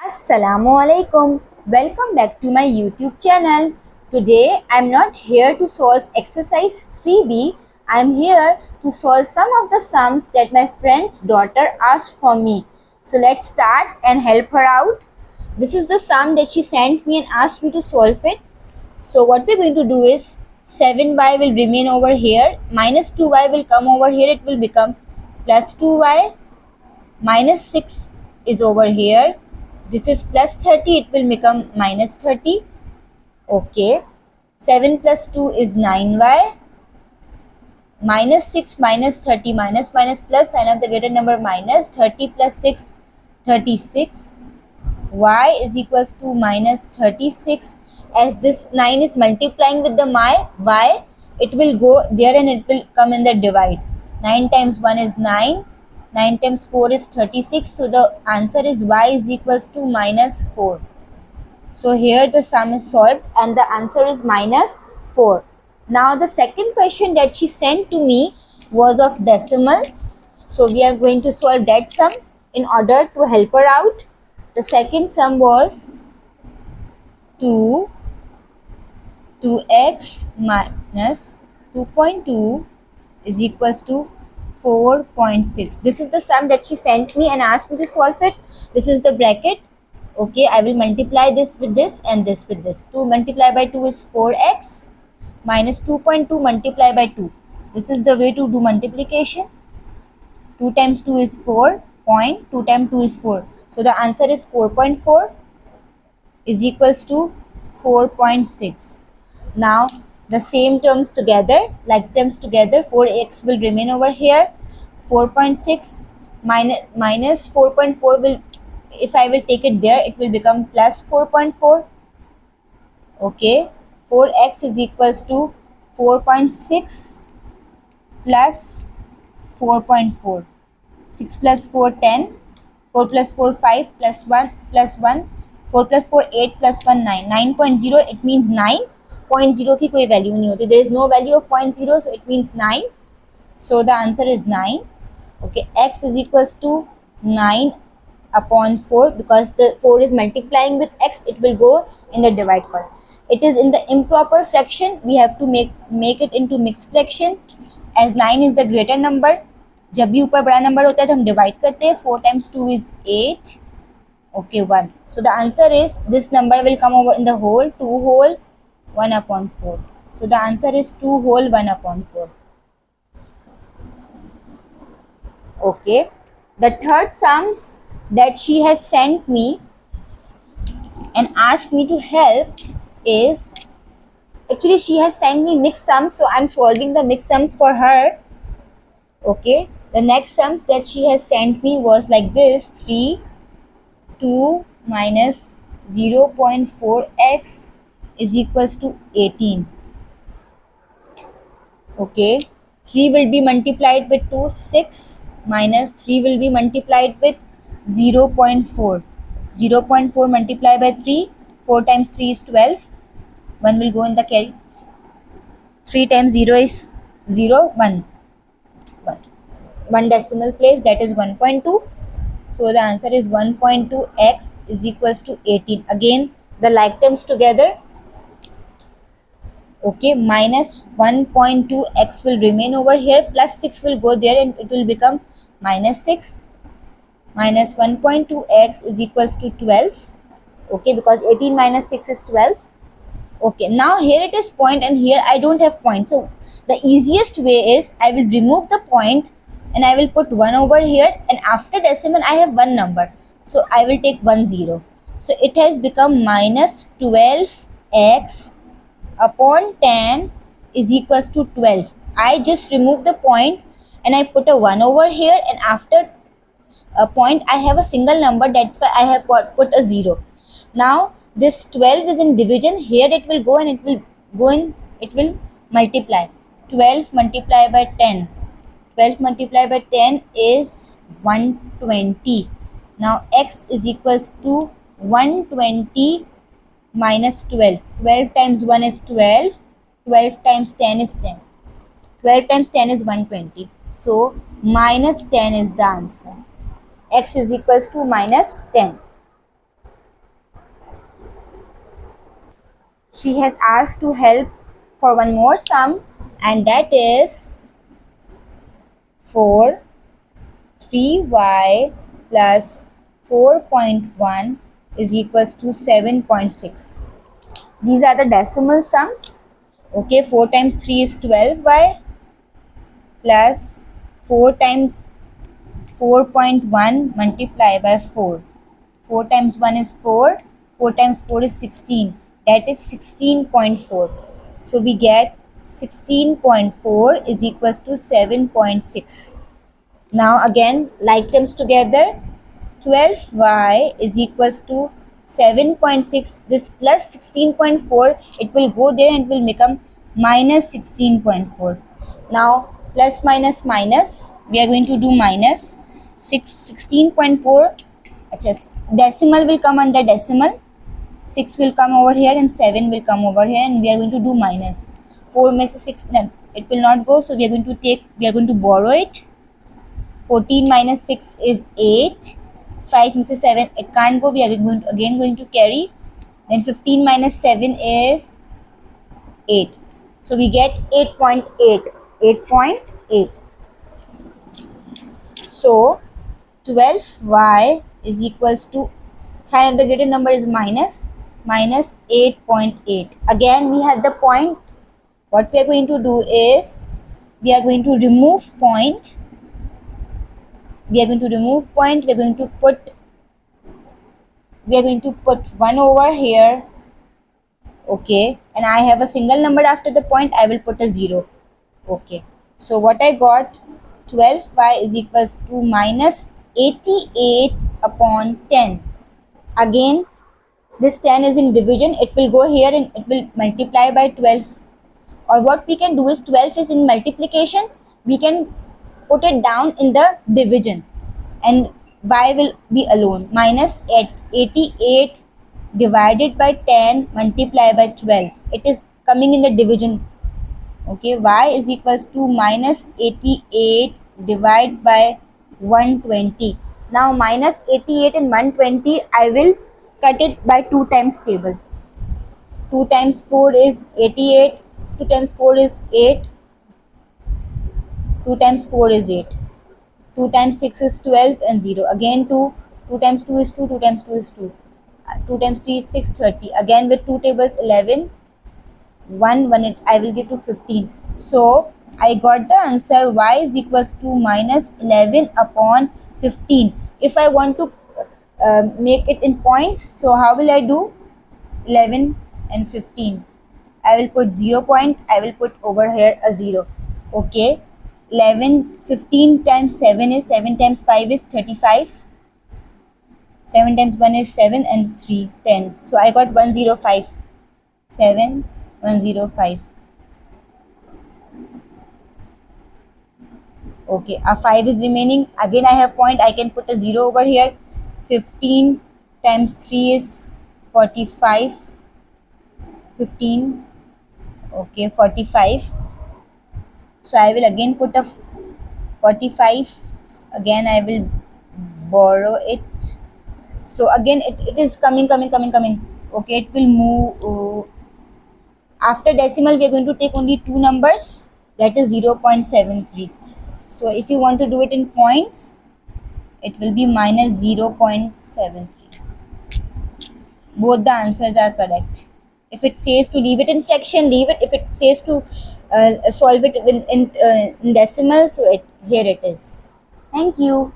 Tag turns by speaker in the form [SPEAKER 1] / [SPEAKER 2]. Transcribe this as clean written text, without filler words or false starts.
[SPEAKER 1] Assalamu alaikum. Welcome back to my YouTube channel. Today I'm not here to solve exercise 3B. I'm here to solve some of the sums that my friend's daughter asked from me. So let's start and help her out. This is the sum that she sent me and asked me to solve it. So what we're going to do is 7y will remain over here, minus 2y will come over here, it will become plus 2y, minus 6 is over here, this is plus 30, it will become minus 30. Okay, 7 plus 2 is 9y, minus 6 minus 30, minus plus, sign of the greater number minus, 30 plus 6 36, y is equals to minus 36. As this 9 is multiplying with the y, it will go there and it will come in the divide. 9 times 1 is 9, 9 times 4 is 36, so the answer is y is equals to minus 4. So here the sum is solved and the answer is minus 4. Now the second question that she sent to me was of decimal. So we are going to solve that sum in order to help her out. The second sum was 2x minus 2.2 is equals to 4.6. This is the sum that she sent me and asked me to solve it. This is the bracket. Okay, I will multiply this with this and this with this. 2 multiplied by 2 is 4x minus 2.2 multiplied by 2. This is the way to do multiplication. 2 times 2 is 4. 2 times 2 is 4. So the answer is 4.4 is equals to 4.6. Now the same terms together, like terms together, 4x will remain over here. 4.6 minus 4.4 will, if I will take it there, it will become plus 4.4. Okay, 4x is equals to 4.6 plus 4.4. 6 plus 4 10, 4 plus 4 5 plus 1 plus 1, 4 plus 4 8 plus 1 9. 9.0, it means 9. 0.0 की कोई value नहीं होती. There is no value of 0.0, so it means 9. So the answer is 9. Okay, x is equals to 9 upon 4, because the 4 is multiplying with x, it will go in the divide column. It is in the improper fraction, we have to make it into mixed fraction. As 9 is the greater number, जब भी ऊपर बड़ा number होता है तो हम divide करते हैं. 4 times 2 is 8. Okay, 1. So the answer is, this number will come over in the whole, 2 whole 1 upon 4. So the answer is 2 whole 1 upon 4. Okay, the third sums that she has sent me and asked me to help is, actually she has sent me mixed sums, so I'm solving the mixed sums for her. Okay, the next sums that she has sent me was like this: 3, 2 minus 0.4x is equals to 18. Okay, 3 will be multiplied with 2, 6 minus 3 will be multiplied with 0.4. 0.4 multiplied by 3, 4 times 3 is 12. 1 will go in the carry. 3 times 0 is 0, 1. 1 decimal place, that is 1.2. So the answer is 1.2x is equals to 18. Again, the like terms together. Okay, minus 1.2x will remain over here, plus 6 will go there and it will become minus 6. Minus 1.2x is equals to 12. Okay, because 18 minus 6 is 12. Okay, now here it is point and here I don't have point. So the easiest way is, I will remove the point and I will put 1 over here, and after decimal I have one number. So I will take 1 0. So it has become minus 12x upon 10 is equals to 12. I just remove the point and I put a 1 over here, and after a point I have a single number, that's why I have put a 0. Now this 12 is in division, here it will go and it will go in, it will multiply. 12 multiplied by 10. 12 multiplied by 10 is 120. Now x is equals to 120 minus 12. 12 times 1 is 12. 12 times 10 is 10. 12 times 10 is 120. So minus 10 is the answer. X is equals to minus 10. she has asked to help for one more sum, and that is 4 3y plus 4.1 is equals to 7.6. These are the decimal sums. Okay, 4 times 3 is 12y plus 4 times 4.1 multiply by 4. 4 times 1 is 4, 4 times 4 is 16, that is 16.4. So we get 16.4 is equals to 7.6. Now again, like terms together, 12y is equals to 7.6. This plus 16.4, it will go there and it will become minus 16.4. Now plus minus minus, we are going to do minus 16.4. Decimal will come under decimal, 6 will come over here and 7 will come over here, and we are going to do minus 4 minus 6, it will not go, so we are going to borrow it. 14 minus 6 is 8, 5 minus 7, it can't go, we are going to carry. Then 15 minus 7 is 8, so we get 8.8. So 12y is equals to, sign of the greater number is minus 8.8. Again we have the point. What we are going to do is, we are going to remove point. We are going to put 1 over here. Okay, and I have a single number after the point, I will put a 0. Okay, so what I got, 12y is equals to minus 88 upon 10. Again, this 10 is in division, it will go here and it will multiply by 12. Or what we can do is, 12 is in multiplication, we can put it down in the division and y will be alone. Minus 88 divided by 10 multiply by 12, it is coming in the division. Okay, y is equals to minus 88 divided by 120. Now minus 88 and 120, I will cut it by 2 times table. 2 times 4 is 88, 2 times 4 is 8, 2 times 4 is 8, 2 times 6 is 12 and 0, again 2, 2 times 2 is 2, 2 times 2 is 2, 2 times 3 is 6, 30, again with 2 tables 11, 1 I will give to 15. So I got the answer, y is equals to minus 11 upon 15. If I want to make it in points, so how will I do? 11 and 15, I will put 0 point, I will put over here a 0. Okay, 15 times 7 is 7 times 5 is 35. 7 times 1 is 7 and 3 10. So I got 105. 7 105. Okay, a 5 is remaining. Again I have point, I can put a 0 over here. 15 times 3 is 45. 15. Okay, 45. So I will again put a 45. Again I will borrow it. So again it is coming. Okay, it will move. After decimal, we are going to take only 2 numbers, that is 0.73. So if you want to do it in points, it will be minus 0.73. Both the answers are correct. If it says to leave it in fraction, leave it. If it says to solve it in decimal, so here it is. Thank you.